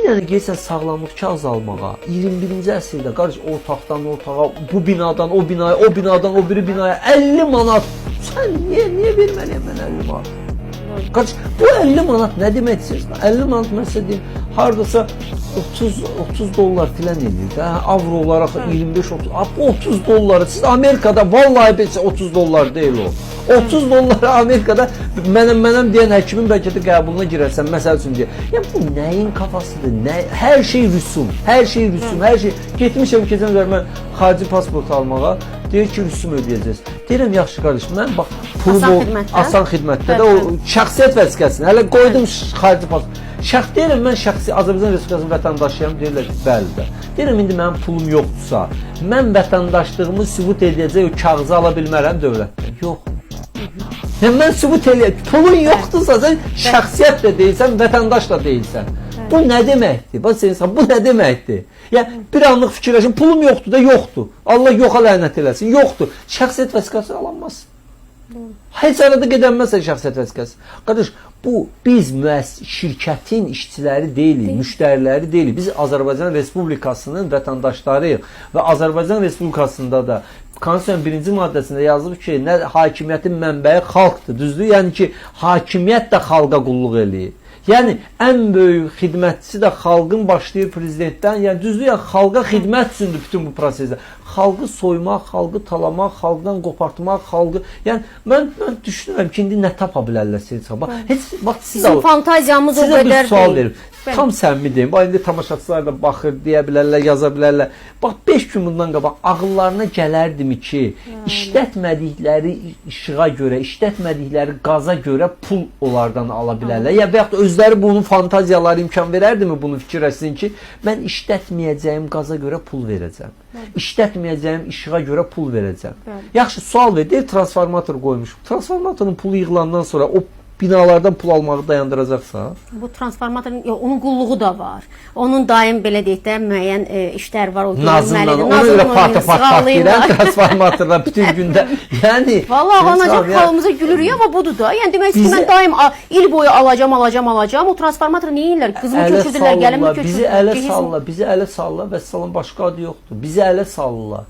Yəni gəlsən sağlamlıq kağız almağa 21-ci əsrdə qardaş otaqdan otağa, bu binadan o binaya, o binadan o biri binaya 50 manat. Sən niyə verməliyəm mən 50 manat? Qardaş, bu 50 manat nə deməkdir? 50 manat məsəl deyim, hardasa 30 dollar filan edir də. Avro olaraq 25-30. 30 dolları siz Amerikada vallahi beçə 30 dollar deyil o. 30 dolları Amerikada mənəm deyən həkimin bəlkə də qəbuluna girərsən, məsəl üçün deyir. Yəni bu nəyin kafasıdır? Hər şey rüsum, hər şey rüsum, hər şey. Getmişəm keçən gün mən xarici pasport almağa, deyir ki, rüsum ödəyəcəz. Deyirəm, yaxşı qardaş, mən bax asan xidmətdə də o şəxsiyyət vəsiqəsini hələ qoydum xarici pasport. Deyirəm, mən şəxsi Azərbaycan Respublikasının vətəndaşıyam, deyirlər ki, bəli də. Deyirəm, indi mənim pulum yoxdursa, mən vətəndaşlığımı sübut edəcək o kağızı ala bilmərəm dövlətdən. Yox. Yəni, mən sübut edəyəm, pulun yoxdursa, sən şəxsiyyət də deyilsən, vətəndaş da deyilsən. Bu nə deməkdir? Bax, bu nə deməkdir? Yəni, bir anlıq fikirləşin, pulum yoxdur da, yoxdur. Allah yoxa lənət eləsin, yoxdur. Şəxsiyyət vəsiqəsi alanmaz. Heç arada gedənməzsə şəxsiyyət vəsiqəsi. Qardaş, biz şirkətin işçiləri deyilik, müştəriləri deyilik. Biz Azərbaycan Respublikasının vətəndaşlarıyıq və Azərbaycan Respublikasında da Konstitusiyanın 1-ci maddəsində yazılıb ki, hakimiyyətin mənbəyi xalqdır, düzdür? Yəni ki, hakimiyyət də xalqa qulluq eləyir. Yəni, ən böyük xidmətçisi də xalqın başlayır prezidentdən, yəni düzdür, yəni xalqa xidmət üçündür bütün bu prosesdə. Xalqı soymaq, xalqı talamaq, xalqdan qopartmaq, xalqı... Yəni, mən düşünürəm ki, indi nə tapa bilərlər Seçə? Bizim fantaziyamız o qədər... Sizə bir sual verim. Tam səmimi deyim. İndi tamaşaçılar da baxır, deyə bilərlər, yaza bilərlər. Bax, 5 gün bundan qabaq ağıllarına gələrdimi ki, işlətmədikləri işığa görə, işlətmədikləri qaza görə pul onlardan ala bilərlər. Ya və yaxud da özləri bunun fantaziyaları imkan verərdimi bunu fikirləşsin ki, mən işlətməyəcəyim qaza görə pul verəcəm. İşlətməyəcəyim işığa görə pul verəcəm. Yaxşı, sual ver, deyir, transformator qoymuşum. Transformatorun pulu yığılandan sonra o binalardan pul almağı dayandıracaqsa? Bu transformatorun, onun qulluğu da var. Onun daim belə deyək də müəyyən işlər var. Nazımdan, ona görə part deyirəm, transformatorla bütün gündə. Yəni, vallahi anacaq halımıza gülürük, amma budur da. Yəni, demək ki, mən daim il boyu alacam. O transformatoru niyə inlər? Qızımı köçürdülər, gəlimi köçürdülər. Bizi ələ salla və salın başqa adı yoxdur. Bizi ələ salla.